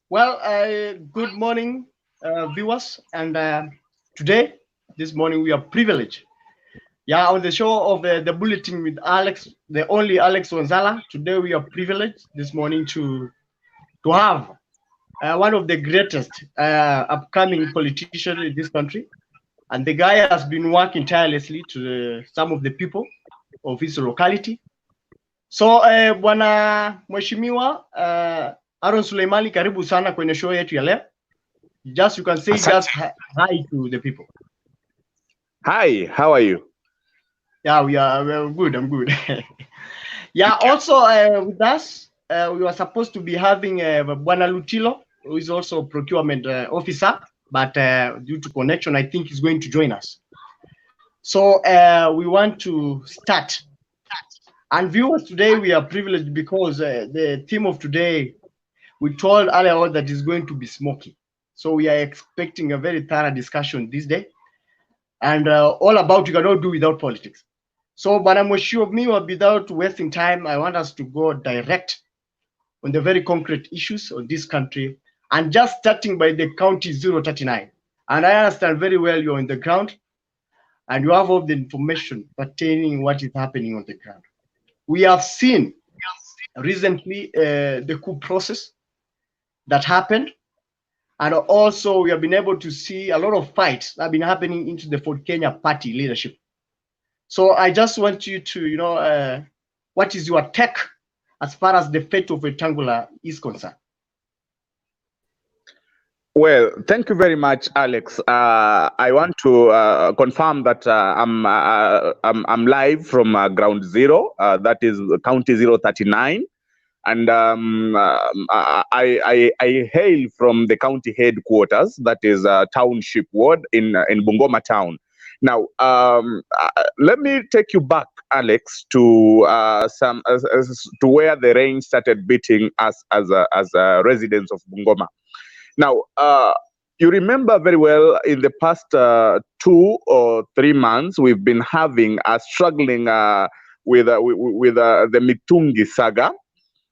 Well, good morning, viewers. And this morning, we are privileged. Yeah, on the show of the Bulletin with Alex, the only Alex Wanzala. Today, we are privileged this morning to have one of the greatest upcoming politicians in this country. And the guy has been working tirelessly to some of the people of his locality. So, Bwana Mheshimiwa Aaron Suleimani, karibu sana kwenye show yetu ya leo. Just you can say just hi to the people. Hi, how are you? Yeah, we're good. I'm good. Yeah, also with us, we were supposed to be having Bwana Lutilo, who is also procurement officer, but due to connection, I think he's going to join us. So we want to start. And viewers, today we are privileged because the theme of today, we told earlier on that is going to be smoky. So we are expecting a very thorough discussion this day. And all about you cannot do without politics. So, but I'm sure of me, without wasting time, I want us to go direct on the very concrete issues of this country, and just starting by the county 039. And I understand very well you're on the ground, and you have all the information pertaining what is happening on the ground. We have seen recently the coup process that happened. And also, we have been able to see a lot of fights that have been happening into the Ford Kenya party leadership. So I just want you to, what is your take as far as the fate of Wetangula is concerned? Well, thank you very much, Alex. I want to confirm that I'm live from ground zero. That is county 039. And I hail from the county headquarters, that is Township Ward in Bungoma Town. Now, let me take you back, Alex, to to where the rain started beating us as residents of Bungoma. Now, you remember very well in the past 2 or 3 months, we've been having struggling with the Mitungi saga.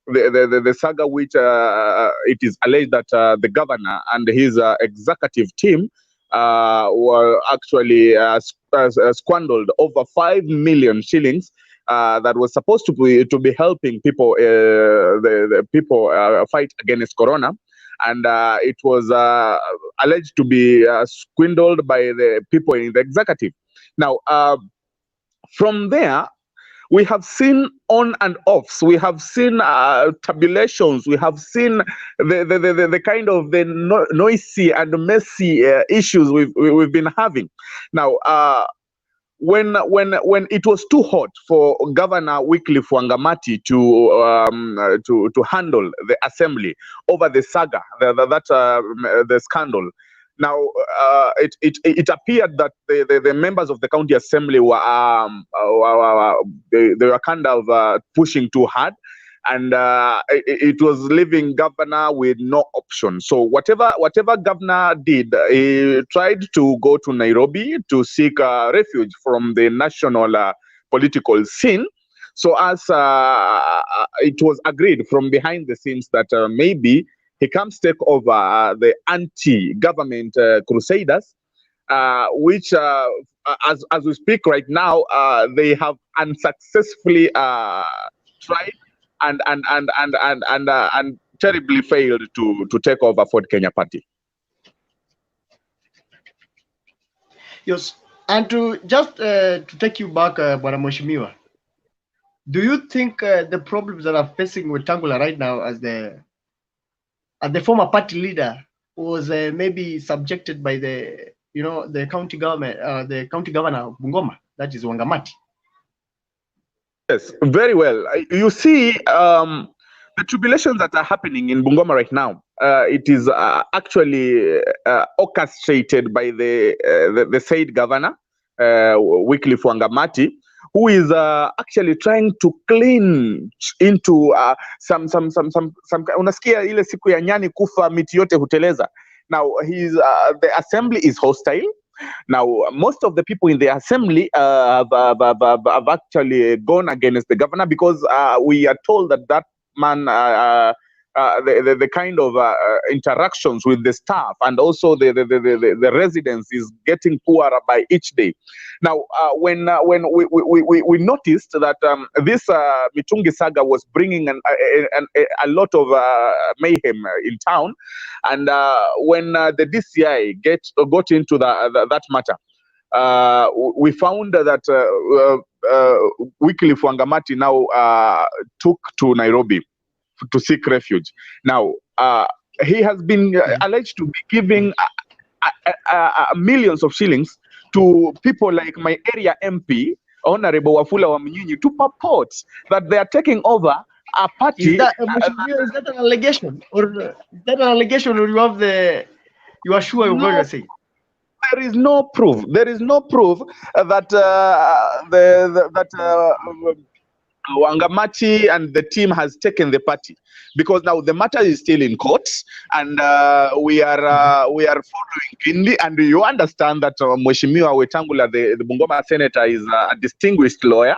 The saga which it is alleged that the governor and his executive team were actually squandered over 5 million shillings that was supposed to be helping people, the people fight against corona, and it was alleged to be swindled by the people in the executive. Now, from there, we have seen on and offs. We have seen tabulations. We have seen the kind of the noisy and messy issues we've been having. Now, when it was too hot for Governor Wycliffe Wangamati to handle the assembly over the saga, the scandal. Now, it appeared that the members of the county assembly were they were kind of pushing too hard, and it was leaving governor with no option. So whatever governor did, he tried to go to Nairobi to seek refuge from the national political scene. So as it was agreed from behind the scenes that maybe he comes take over the anti-government crusaders, which, as we speak right now, they have unsuccessfully tried and terribly failed to take over Ford Kenya party. Yes, and to just to take you back, Bwana Mheshimiwa, do you think the problems that are facing Wetangula right now as the former party leader was maybe subjected by the county government, the county governor of Bungoma, that is Wangamati? Yes, very well. You see, the tribulations that are happening in Bungoma right now, it is actually orchestrated by the said governor, Wycliffe Wangamati, who is actually trying to clean into some unasikia ile siku ya nyani kufa miti yote huteleza. Now the assembly is hostile. Now, most of the people in the assembly have actually gone against the governor because we are told that man the kind of interactions with the staff, and also the residents is getting poorer by each day. Now, when we noticed that this Mitungi saga was bringing a lot of mayhem in town, and when the DCI got into that matter, we found that Wycliffe Wangamati now took to Nairobi to seek refuge. Now, he has been alleged to be giving millions of shillings to people like my area MP, Honorable Wafula Wamnyinyi, to purport that they are taking over a party. Is that an allegation, or is that an allegation, or you are sure you're going to say? There is no proof. There is no proof that Wangamati and the team has taken the party, because now the matter is still in court, and we are following Kindi, and you understand that Mheshimiwa Wetangula, the Bungoma senator, is a distinguished lawyer,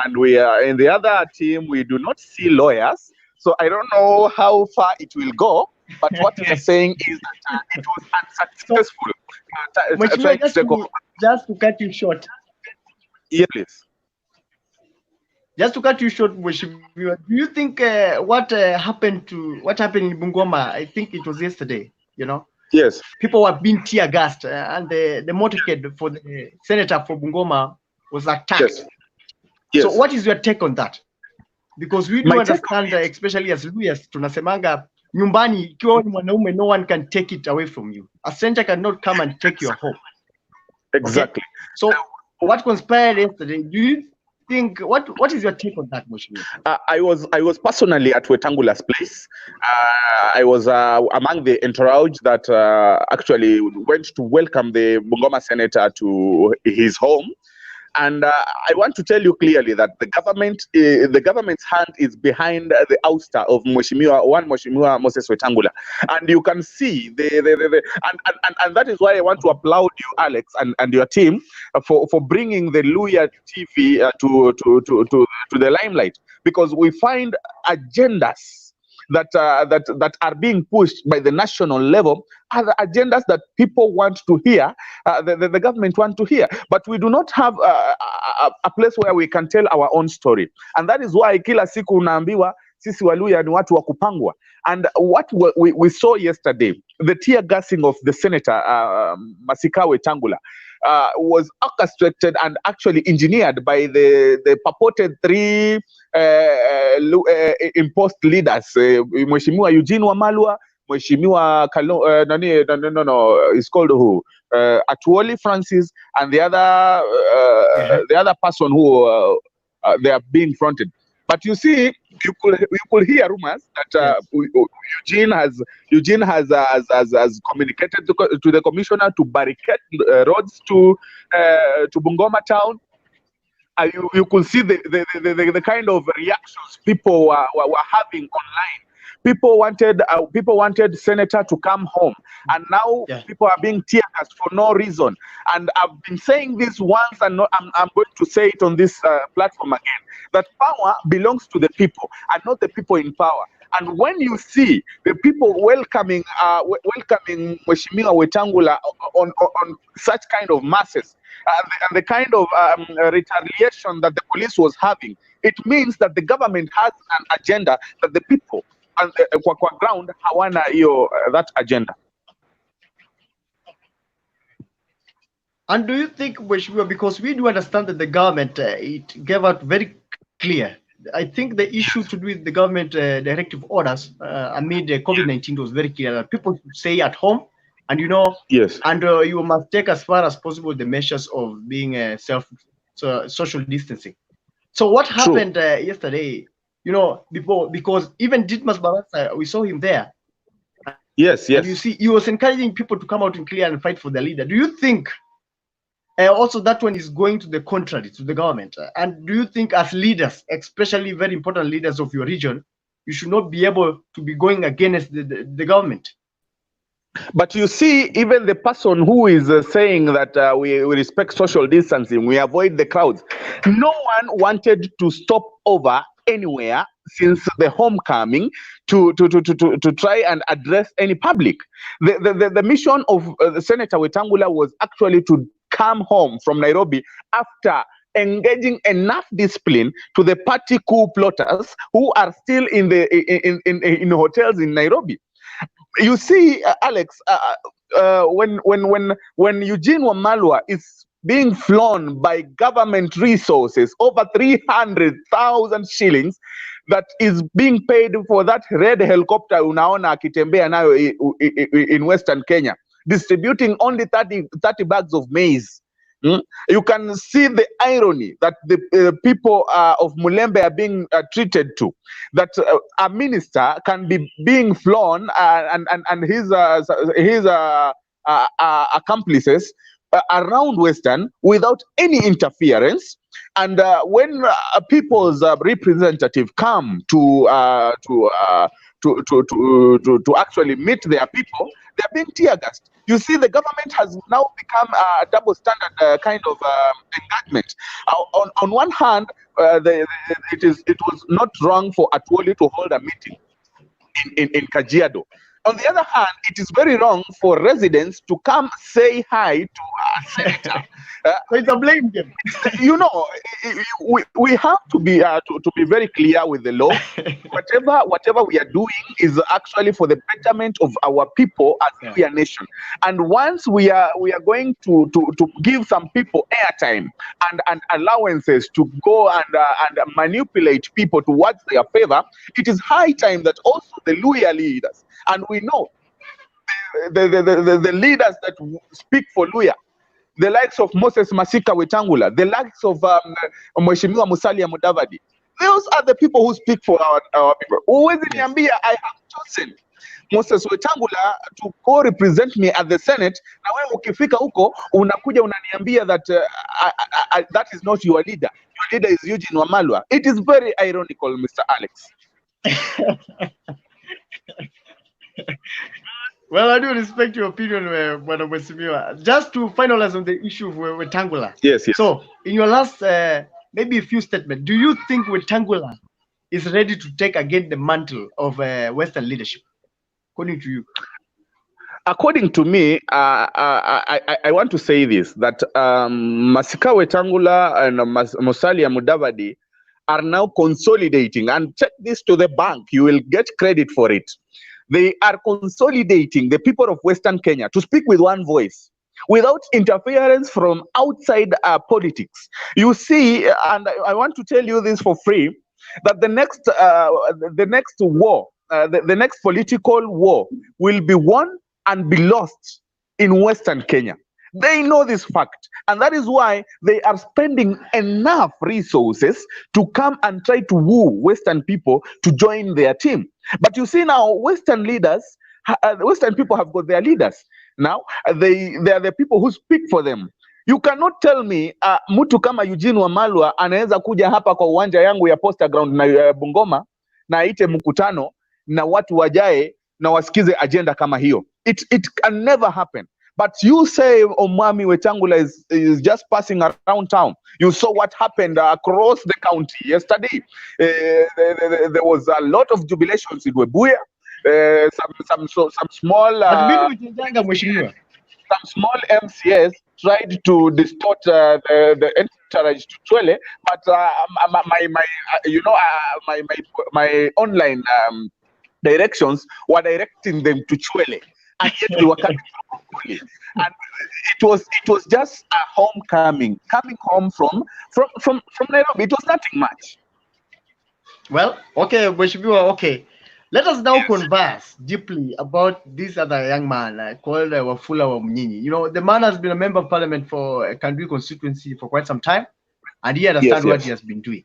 and we are in the other team. We do not see lawyers, so I don't know how far it will go. But what we are saying is that it was unsuccessful. Just to cut you short. Yes, please. Just to cut you short, Mheshimiwa, do you think what happened in Bungoma? I think it was yesterday. You know. Yes. People were being tear gassed, and the motorcade for the senator for Bungoma was attacked. Yes. Yes. So, what is your take on that? Because we do understand, especially as Luyas, tunasemanga nyumbani ikiwa ni mwanaume, no one can take it away from you. A senator cannot come and take your home. Exactly. Okay? So, what conspired yesterday? Do you think what is your take on that, Mheshimiwa? I was personally at Wetangula's place. I was among the entourage that actually went to welcome the Bungoma senator to his home. And I want to tell you clearly that the government's hand is behind the ouster of Mheshimiwa Moses Wetangula, and you can see and that is why I want to applaud you, Alex, and your team for bringing the Luya TV to the limelight, because we find agendas that are being pushed by the national level are the agendas that people want to hear, the government want to hear. But we do not have a place where we can tell our own story. And that is why kila siku unaambiwa sisi Waluya ni watu wa kupangwa. And what we saw yesterday, the tear gassing of the senator, Masika Wetangula, was orchestrated and actually engineered by the purported three imposed leaders, Mheshimiwa Eugene Wamalwa, Mheshimiwa it's called who? Atuoli Francis, and the other person who they are being fronted. But you see, you could hear rumors that Eugene has communicated to the commissioner to barricade roads to Bungoma town. You could see the kind of reactions people were having online. People wanted senator to come home, and now people are being tear gassed for no reason. And I've been saying this once, and I'm going to say it on this platform again, that power belongs to the people and not the people in power. And when you see the people welcoming Mheshimiwa Wetangula on such kind of masses, and the kind of retaliation that the police was having, it means that the government has an agenda that the people and kwa ground hawana that agenda. And do you think, because we do understand that the government it gave out very clear, I think the issue to do with the government directive orders amid COVID-19 was very clear that people should stay at home, and yes, and you must take as far as possible the measures of being social distancing. So what happened yesterday? Because even Ditmas Barasa, we saw him there. Yes. And you see, he was encouraging people to come out and clear and fight for their leader. Do you think also that one is going to the contrary to the government? And do you think as leaders, especially very important leaders of your region, you should not be able to be going against the government? But you see, even the person who is saying that we respect social distancing, we avoid the crowds, no one wanted to stop over anywhere since the homecoming to try and address any public. The mission of Senator Wetangula was actually to come home from Nairobi after engaging enough discipline to the party coup plotters who are still in hotels in Nairobi. You see, Alex, when Eugene Wamalwa is being flown by government resources, over 300,000 shillings, that is being paid for that red helicopter unaona akitembea nayo in Western Kenya, distributing only 30 bags of maize. You can see the irony that the people of Mulembe are being treated to, that a minister can be being flown and his accomplices around Western without any interference. And when people's representative come to actually meet their people, they're being tear gassed. You see, the government has now become a double standard kind of engagement. On one hand, it was not wrong for Atwoli to hold a meeting in Kajiado. On the other hand, it is very wrong for residents to come say hi to a senator. So it's a blame game. You know, we have to be very clear with the law. Whatever we are doing is actually for the betterment of our people as a nation. And once we are going to give some people airtime and allowances to go and manipulate people towards their favor, it is high time that also the Luya leaders, and we know the leaders that speak for Luya, the likes of Moses Masika Wetangula, the likes of Mheshimiwa Musalia Mudavadi, those are the people who speak for our people. Uwezi niambia I have chosen Moses Wetangula to co-represent me at the Senate, na wewe ukifika huko unakuja unaniambia that that is not your leader. Your leader is Eugene Wamalwa. It is very ironical, Mr. Alex. Well, I do respect your opinion, Bwana Mheshimiwa. Just to finalize on the issue of Wetangula. Yes. So, in your last, maybe a few statements, do you think Wetangula is ready to take again the mantle of Western leadership, according to you? According to me, I want to say this, that Masika Wetangula and Musalia Mudavadi are now consolidating, and take this to the bank, you will get credit for it. They are consolidating the people of Western Kenya to speak with one voice, without interference from outside politics. You see, and I want to tell you this for free, that the next war, the next political war will be won and be lost in Western Kenya. They know this fact, and that is why they are spending enough resources to come and try to woo Western people to join their team. But you see now, Western leaders, Western people have got their leaders. Now, they are the people who speak for them. You cannot tell me mtu kama Eugene Wamalwa anaweza kuja hapa kwa uwanja yangu ya Posta Ground na Bungoma na aite mkutano na watu wajae na wasikize agenda kama hiyo. It can never happen. But you say Omwami Wetangula is just passing around town. You saw what happened across the county yesterday. There was a lot of jubilations in Webuye. Some small MCS tried to distort the entourage to Chwele, but my online directions were directing them to Chwele, and yet we were coming from Chwele. And it was just a homecoming, coming home from Nairobi. It was nothing much. Well, okay, Mheshimiwa, okay. Let us now converse deeply about this other young man called Wafula Wamunyinyi. You know, the man has been a member of parliament for Kandui constituency for quite some time, and he understands what he has been doing.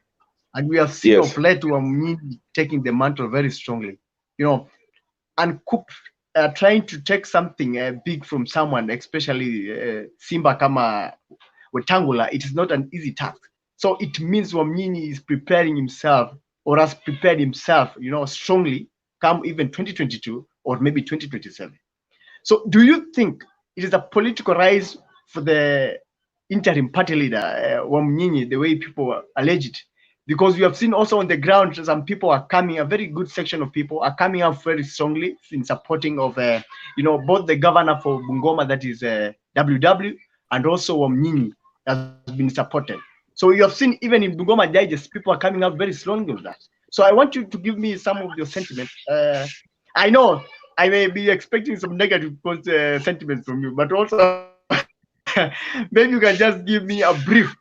And we have seen of late Wamunyinyi taking the mantle very strongly, you know, and trying to take something big from someone, especially Simba Kama Wetangula. It is not an easy task. So it means Wamunyinyi is preparing himself, or has prepared himself, you know, strongly, come even 2022 or maybe 2027. So do you think it is a political rise for the interim party leader, Wamunyinyi, the way people allege it, because we have seen also on the ground some people are coming, a very good section of people are coming up very strongly in supporting of both the governor for Bungoma, that is WW, and also Wamnyinyi has been supported. So you have seen even in Bungoma Digest, people are coming up very strongly with that. So I want you to give me some of your sentiments. I know I may be expecting some negative sentiments from you, but also maybe you can just give me a brief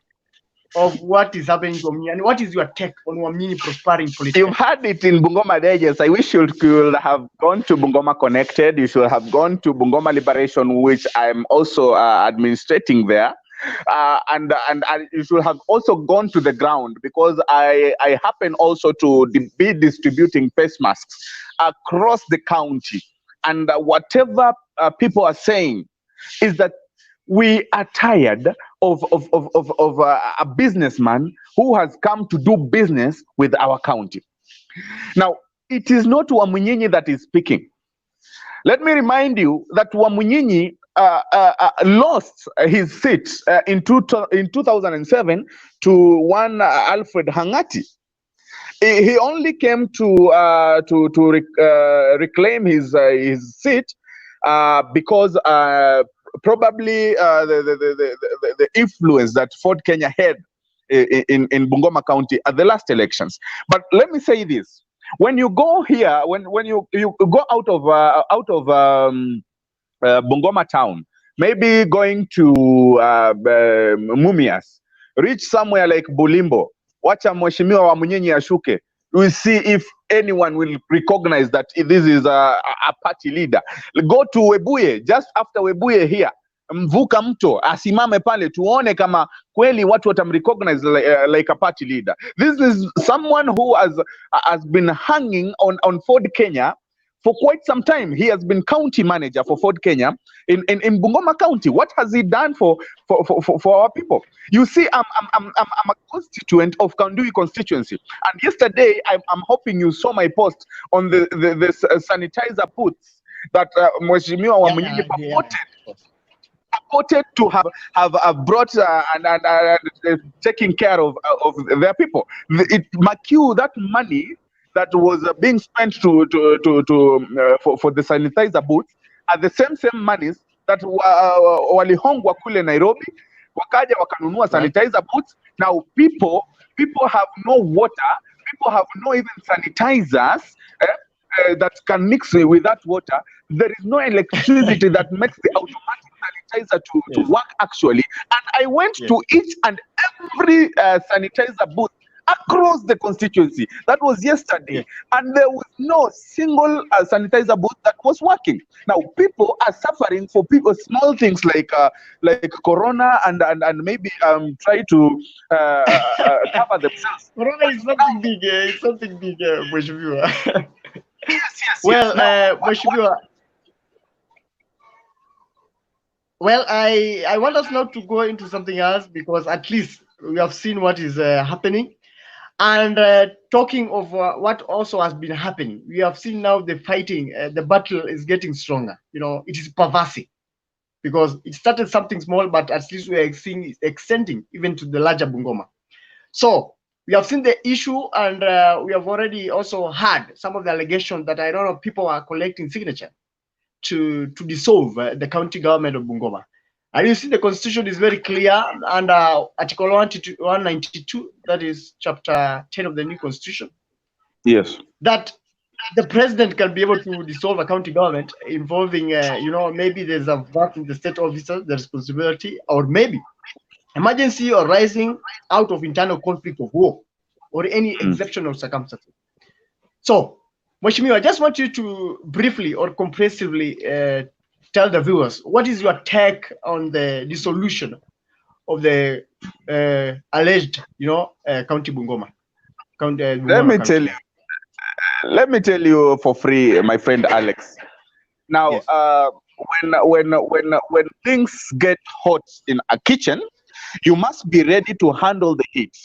of what is happening from me, and what is your take on Wamnyinyi prospering politically. You've had it in Bungoma Digest. I wish you could have gone to Bungoma Connected. You should have gone to Bungoma Liberation, which I'm also administrating there. And you should have also gone to the ground, because I happen also to be distributing face masks across the county. And whatever people are saying is that we are tired of a businessman who has come to do business with our county. Now, it is not Wamnyinyi that is speaking. Let me remind you that Wamnyinyi lost his seat in 2007 to one Alfred Hangati. He only came to reclaim his seat because probably the influence that Ford Kenya had in Bungoma County at the last elections. But let me say this: when you go here, when you go out of Bungoma town, maybe going to Mumias, reach somewhere like Bulimbo, wacha mheshimiwa Wamnyinyi ashuke, we see if anyone will recognize that this is a party leader. Go to Webuye, just after Webuye here, mvuka mto, asimame pale, tuone kama kweli watu watamrecognize like a party leader. This is someone who has been hanging on Ford Kenya for quite some time. He has been county manager for Ford Kenya in Bungoma County. What has he done for our people? You see, I'm a constituent of Kandui constituency, and yesterday I'm hoping you saw my post on the sanitizer booths that Mheshimiwa Wamnyinyi purported to have brought and taking care of their people. That money that was being spent for the sanitizer booths are the same monies that walihongwa kule Nairobi, wakaja wakanunua sanitizer booths. Now people have no water, people have no even sanitizers that can mix with that water. There is no electricity that makes the automatic sanitizer to work actually. And I went to each and every sanitizer booth across the constituency. That was yesterday, and there was no single sanitizer booth that was working. Now people are suffering for small things like corona and maybe try to cover themselves. Corona is something big. It's something big, Mheshimiwa. Yes. Well, Mheshimiwa. Well, I want us now to go into something else, because at least we have seen what is happening. And talking of what also has been happening, we have seen now the fighting, the battle is getting stronger. It is pervasive, because it started something small, but at least we are seeing it extending even to the larger Bungoma. So we have seen the issue, and we have already also heard some of the allegations that, I don't know, people are collecting signature to dissolve the county government of Bungoma. And you see, the constitution is very clear under Article 192, that is Chapter 10 of the new constitution. Yes. That the president can be able to dissolve a county government involving, maybe there's a work in the state officers, the responsibility, or maybe emergency arising out of internal conflict of war, or any exceptional circumstances. So, Mheshimiwa, I just want you to briefly or comprehensively tell the viewers, what is your take on the dissolution of the alleged, County Bungoma? Let me tell you for free, my friend Alex. Now, when things get hot in a kitchen, you must be ready to handle the heat.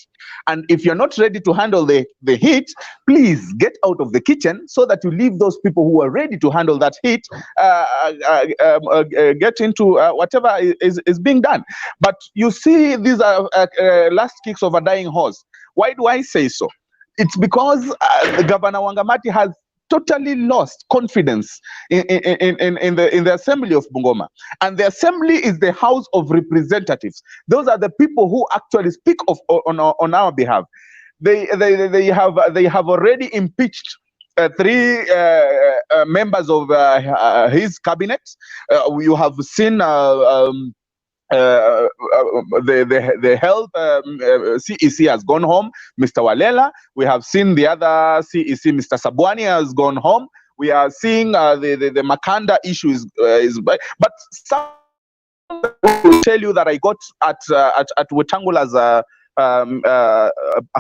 And if you're not ready to handle the heat, please get out of the kitchen, so that you leave those people who are ready to handle that heat, get into whatever is being done. But you see, these are last kicks of a dying horse. Why do I say so? It's because Governor Wangamati has totally lost confidence in the assembly of Bungoma, and the assembly is the House of Representatives. Those are the people who actually speak on our behalf. They have already impeached three members of his cabinet. You have seen the health CEC has gone home, Mr. Walela. We have seen the other CEC, Mr. Sabwani, has gone home. We are seeing the Makanda issue is but some will tell you that I got at Wetangula's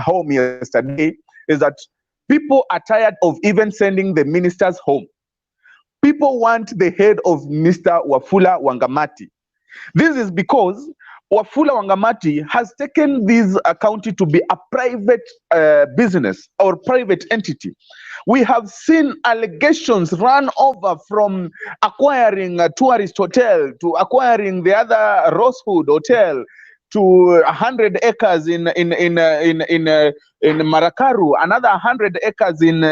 home yesterday is that people are tired of even sending the ministers home. People want the head of Mr. Wafula Wangamati. This is because Wafula Wangamati has taken this county to be a private business or private entity. We have seen allegations run over from acquiring a tourist hotel to acquiring the other Rosewood Hotel to 100 acres in Marakaru, another 100 acres in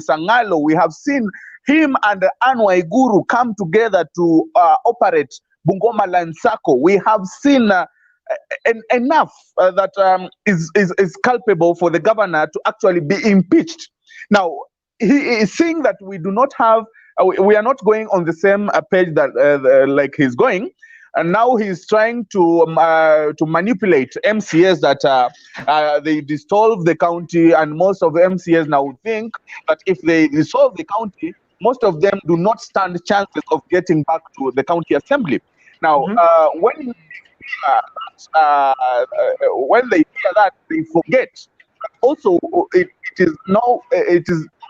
Sangalo. We have seen him and Anne Waiguru come together to operate Bungoma Land Circle. We have seen enough that is culpable for the governor to actually be impeached. Now, he is saying that we do not have, we are not going on the same page that like he's going. And now he's trying to manipulate MCAs that they dissolve the county, and most of the MCAs now think that if they dissolve the county, most of them do not stand chances of getting back to the county assembly. Now, when they hear that, they forget. Also, it is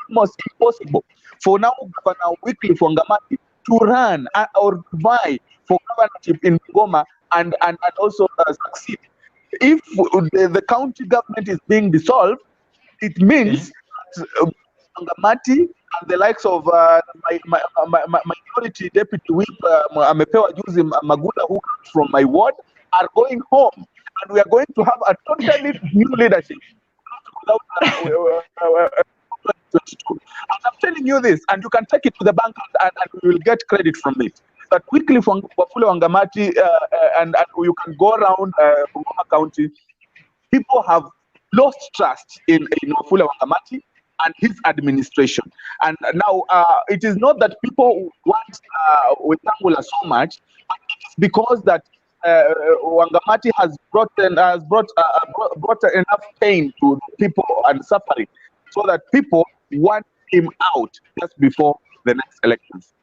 almost impossible for now Governor Wycliffe Wangamati to run or vie for governorship in Bungoma and also succeed. If the county government is being dissolved, it means that Wangamati and the likes of my minority deputy whip Amepewa Juzi Magula, who comes from my ward, are going home, and we are going to have a totally new leadership. And I'm telling you this, and you can take it to the bank and we will get credit from it. That quickly from Wafula Wangamati, and you can go around Bungoma County, people have lost trust in Wafula Wangamati and his administration. And now it is not that people want Wetangula so much, but it's because that Wangamati has brought enough pain to people and suffering, so that people want him out just before the next elections.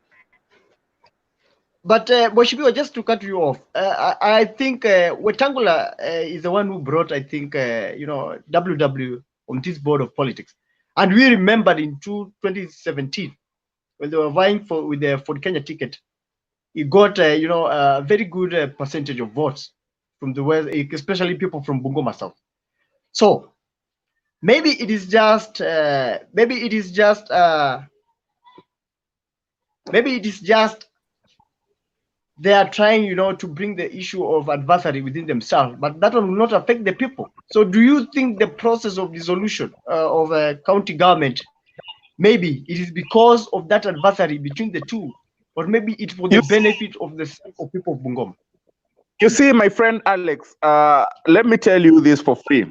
But Mheshimiwa, just to cut you off, I think Wetangula is the one who brought, I think, WW on this board of politics. And we remember in 2017, when they were vying with the Ford Kenya ticket, he got, a very good percentage of votes from the West, especially people from Bungoma South. So maybe it is just, they are trying, to bring the issue of adversary within themselves, but that will not affect the people. So do you think the process of dissolution of a county government, maybe it is because of that adversary between the two, or maybe it's for the benefit of the people of Bungoma? You see, my friend Alex, let me tell you this for free.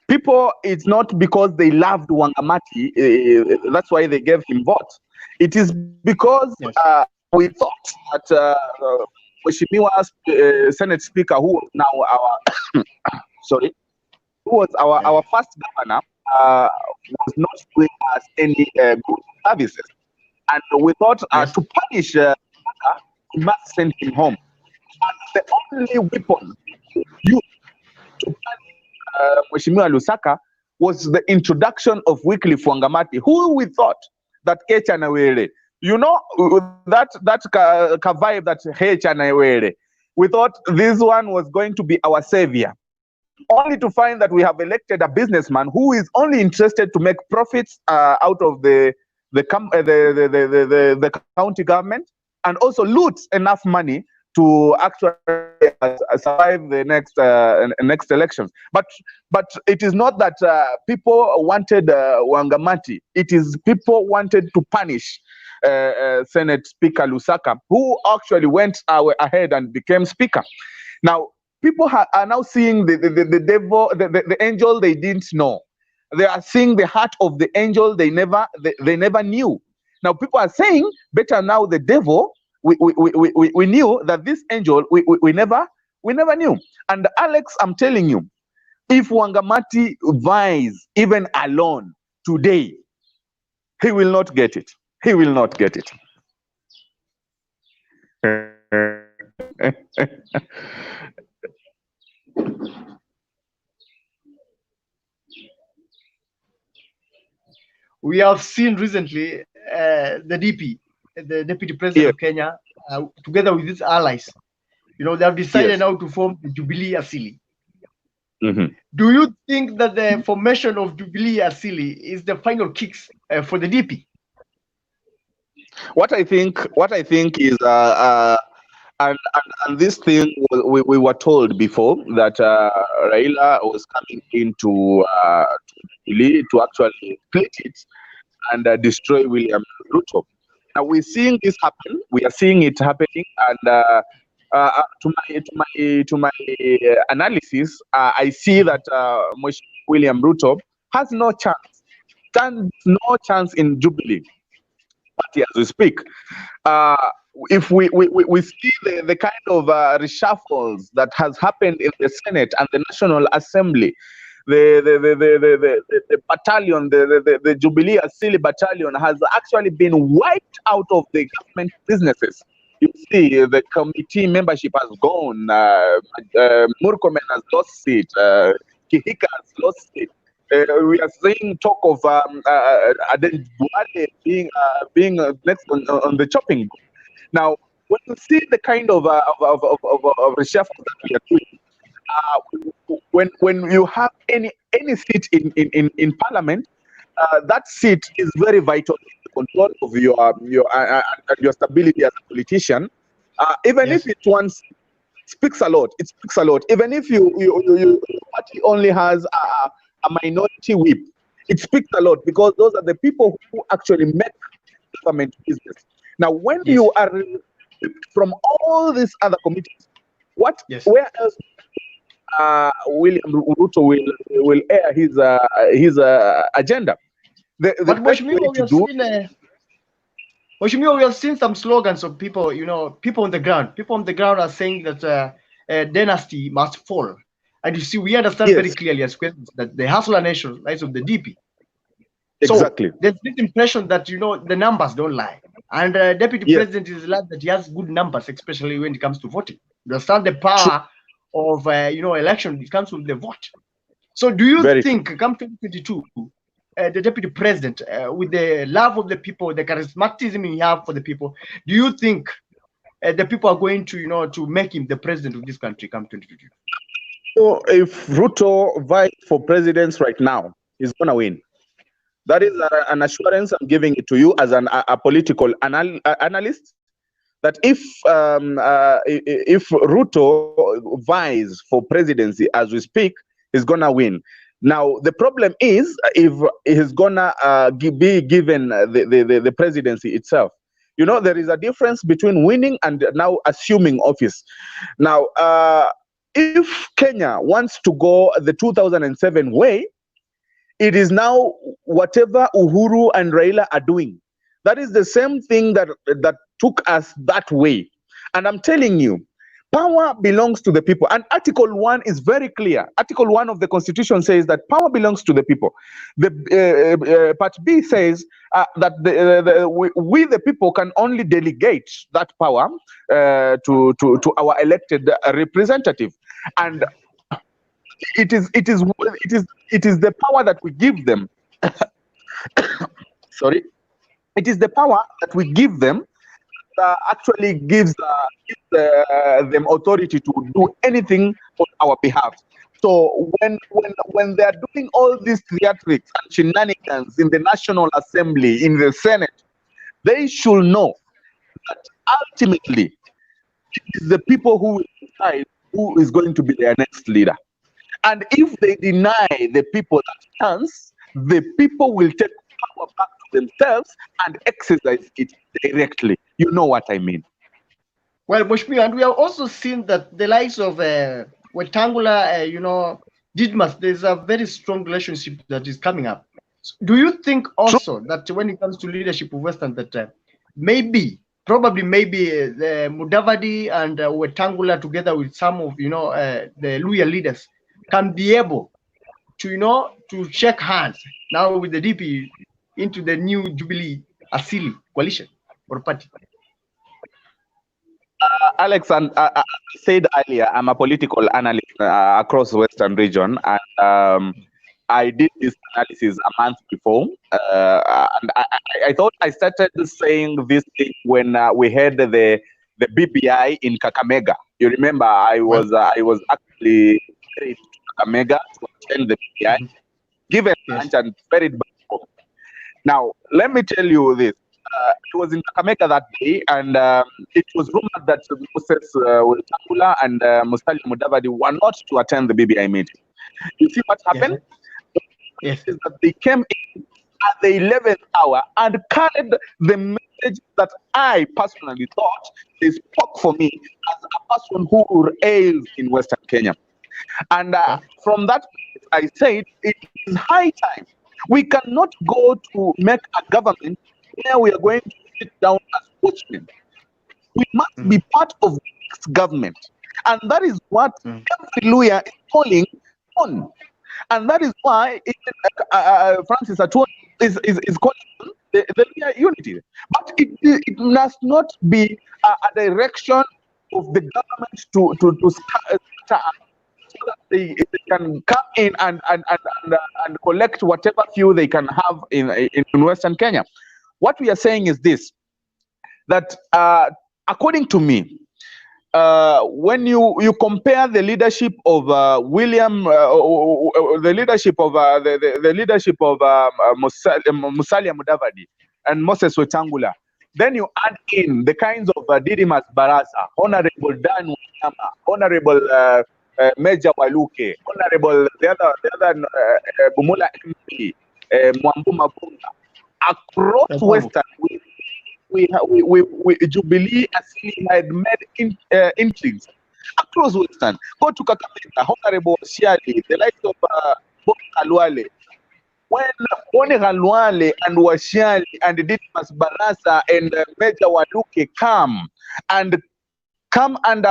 People, it's not because they loved Wangamati, that's why they gave him votes. It is because we thought that Mheshimiwa Senate Speaker, who was now our who was our first governor, was not doing us any good services, and we thought to punish we must send him home. And the only weapon used to punish Mheshimiwa Lusaka was the introduction of Wycliffe Wangamati, who we thought that Kechanawere, that vibe that Kechanawere, we thought this one was going to be our savior, only to find that we have elected a businessman who is only interested to make profits out of the county government, and also loot enough money to actually survive the next elections. But it is not that people wanted Wangamati. It is people wanted to punish Senate Speaker Lusaka, who actually went ahead and became Speaker. Now, people are now seeing the devil, the angel they didn't know. They are seeing the heart of the angel they never knew. Now, people are saying, better now the devil. We knew that this angel we never knew. And Alex, I'm telling you, if Wangamati vies even alone today, he will not get it. He will not get it. We have seen recently the DP, the Deputy President of Kenya, together with his allies. They have decided now to form the Jubilee Asili. Do you think that the formation of Jubilee Asili is the final kicks for the DP? What I think is, and this thing we were told before that Raila was coming into Jubilee to actually split it and destroy William Ruto. Now we're seeing this happen. We are seeing it happening, and to my analysis, I see that William Ruto has no chance. Stands no chance in Jubilee Party as we speak. If we see the kind of reshuffles that has happened in the Senate and the National Assembly, the battalion, the Jubilee Asili battalion has actually been wiped out of the government businesses. You see, the committee membership has gone. Murkomen has lost seat. Kihika has lost seat. We are seeing talk of Aden Buale being next on the chopping board. Now, when you see the kind of reshuffle that we are doing, when you have any seat in Parliament, that seat is very vital in the control of your stability as a politician. Even if it once speaks a lot, it speaks a lot. Even if your party only has a minority whip, it speaks a lot, because those are the people who actually make government business. Now, when you are from all these other committees, where else William Ruto will air his agenda? But Mheshimiwa, we have seen some slogans of people, people on the ground. People on the ground are saying that dynasty must fall. And you see, we understand very clearly as Christians that the Hustler Nation lies on the DP. Exactly. So there's this impression that, the numbers don't lie. And Deputy President is glad that he has good numbers, especially when it comes to voting. You understand the power of, election, it comes with the vote. So do you think, come 2022, the Deputy President, with the love of the people, the charismatism he have for the people, do you think the people are going to, to make him the president of this country come 2022? So if Ruto vies for president right now, he's going to win. That is an assurance I'm giving it to you as a political analyst, that if Ruto vies for presidency as we speak, he's going to win. Now, the problem is if he's going to be given the presidency itself. There is a difference between winning and now assuming office. Now, if Kenya wants to go the 2007 way, it is now whatever Uhuru and Raila are doing. That is the same thing that took us that way. And I'm telling you, power belongs to the people. And Article 1 is very clear. Article 1 of the Constitution says that power belongs to the people. The Part B says that we the people can only delegate that power to our elected representative. And it is the power that we give them. Sorry, it is the power that we give them that actually gives them authority to do anything on our behalf. So when they are doing all these theatrics and shenanigans in the National Assembly, in the Senate, they should know that ultimately it is the people who will decide who is going to be their next leader. And if they deny the people that chance, the people will take power back to themselves and exercise it directly. You know what I mean? Well, Bushmi, and we have also seen that the likes of Wetangula, Didmas, there's a very strong relationship that is coming up. So do you think also that when it comes to leadership of Western, that probably the Mudavadi and Wetangula together with some of the Luya leaders can be able to to shake hands now with the DP into the new Jubilee Asili coalition or party? Alex, and I said earlier, I'm a political analyst across the Western region, and I did this analysis a month before, and I thought I started saying this thing when we had the BBI in Kakamega. You remember, I was actually carried to Kakamega to attend the BBI, given lunch and ferried back home. Now, let me tell you this. It was in Kakamega that day, and it was rumored that Moses Wetangula and Musalia Mudavadi were not to attend the BBI meeting. You see what happened? Yes. Is that they came in at the 11th hour and carried the message that I personally thought they spoke for me as a person who hails in Western Kenya. And from that, I said it is high time. We cannot go to make a government where we are going to sit down as watchmen. We must be part of the next government. And that is what every lawyer is calling on. And that is why Francis Atwoli is calling on the lawyer unity. But it must not be a direction of the government to start so that they can come in and collect whatever few they can have in Western Kenya. What we are saying is this, that according to me, when you compare the leadership of the leadership of Musalia Mudavadi and Moses Wetangula, then you add in the kinds of Didimas Barasa, Honorable Dan Wanyama, Honorable Major Waluke, Honorable the other Bumula MP, Mwambu Mabunga. Across Western, we Jubilee Asili had made intrigues across Western. Go to Kakamega, Honorable Shiali, the likes of Boni Khalwale. When Boni Khalwale and Washiali and Didmas Barasa and Major Waluke come under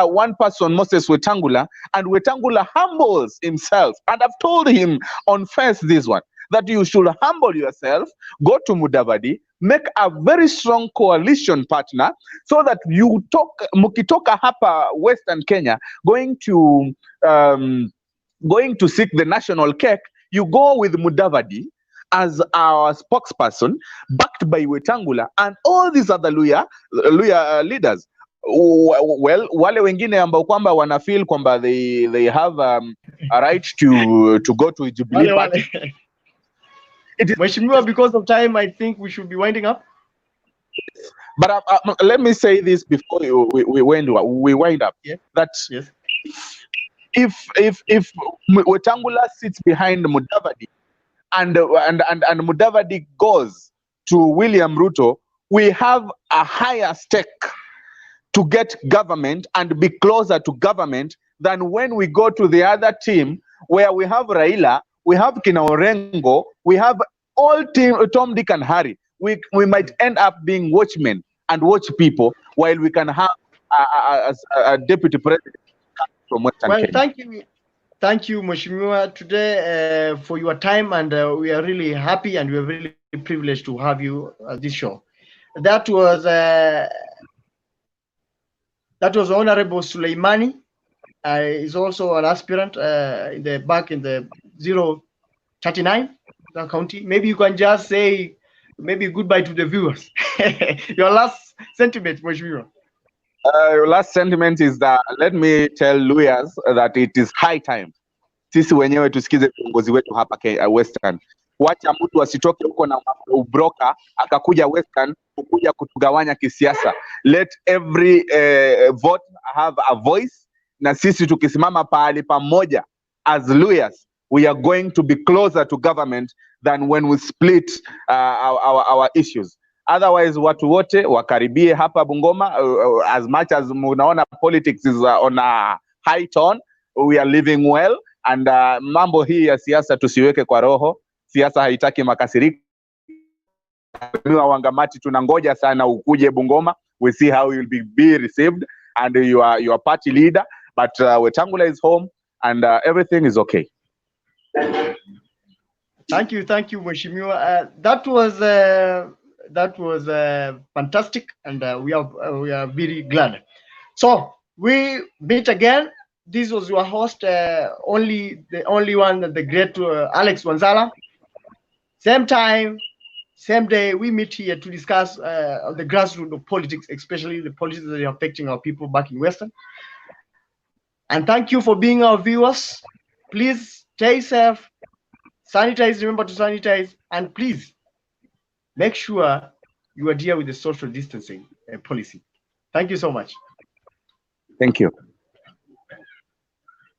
one person, Moses Wetangula, and Wetangula humbles himself. And I've told him on first this one, that you should humble yourself, go to Mudavadi, make a very strong coalition partner, so that you mukitoka hapa Western Kenya, going to seek the national cake, you go with Mudavadi as our spokesperson, backed by Wetangula and all these other Luya leaders. Well, wale wengine ambao kwamba wana feel kwamba they have a right to go to Jubilee party. Mheshimiwa, because of time, I think we should be winding up. But let me say this before we wind up. Yeah. That if Wetangula sits behind Mudavadi and Mudavadi goes to William Ruto, we have a higher stake to get government and be closer to government than when we go to the other team where we have Raila, we have Kina Orengo, we have all team Tom, Dick and Harry. We might end up being watchmen and watch people while we can have a deputy president from Western Kenya. Thank you, Mheshimiwa, today for your time, and we are really happy and we are really privileged to have you at this show. That was Honorable Suleimani. Is also an aspirant in the 039 county. Maybe you can just say maybe goodbye to the viewers. Your last sentiment, Mheshimiwa. Your last sentiment is that let me tell lawyers that it is high time sisi wenyewe tusikize viongozi wetu hapa Western. Wacha mtu asitoke huko na ubroka akakuja Western kukuja kutugawanya kisiasa. Let every vote have a voice, na sisi tukisimama pahali pamoja as lawyers, we are going to be closer to government than when we split our issues. Otherwise, watu wote wakaribie hapa Bungoma. As much as munaona politics is on a high tone, we are living well, and mambo hii ya siasa tusiweke kwa roho. Siasa haitaki makasiriko. Wangamati tunangoja sana ukuje Bungoma. We see how you will be received, and you are party leader, but Wetangula is home, and everything is okay. Thank you, Mheshimiwa. That was fantastic, and we are very glad. So we meet again. This was your host, the only one, the great Alex Wanzala. Same time, same day, we meet here to discuss the grassroots of politics, especially the politics that are affecting our people back in Western. And thank you for being our viewers. Please stay safe, sanitize, remember to sanitize, and please make sure you adhere with the social distancing policy. Thank you so much. Thank you.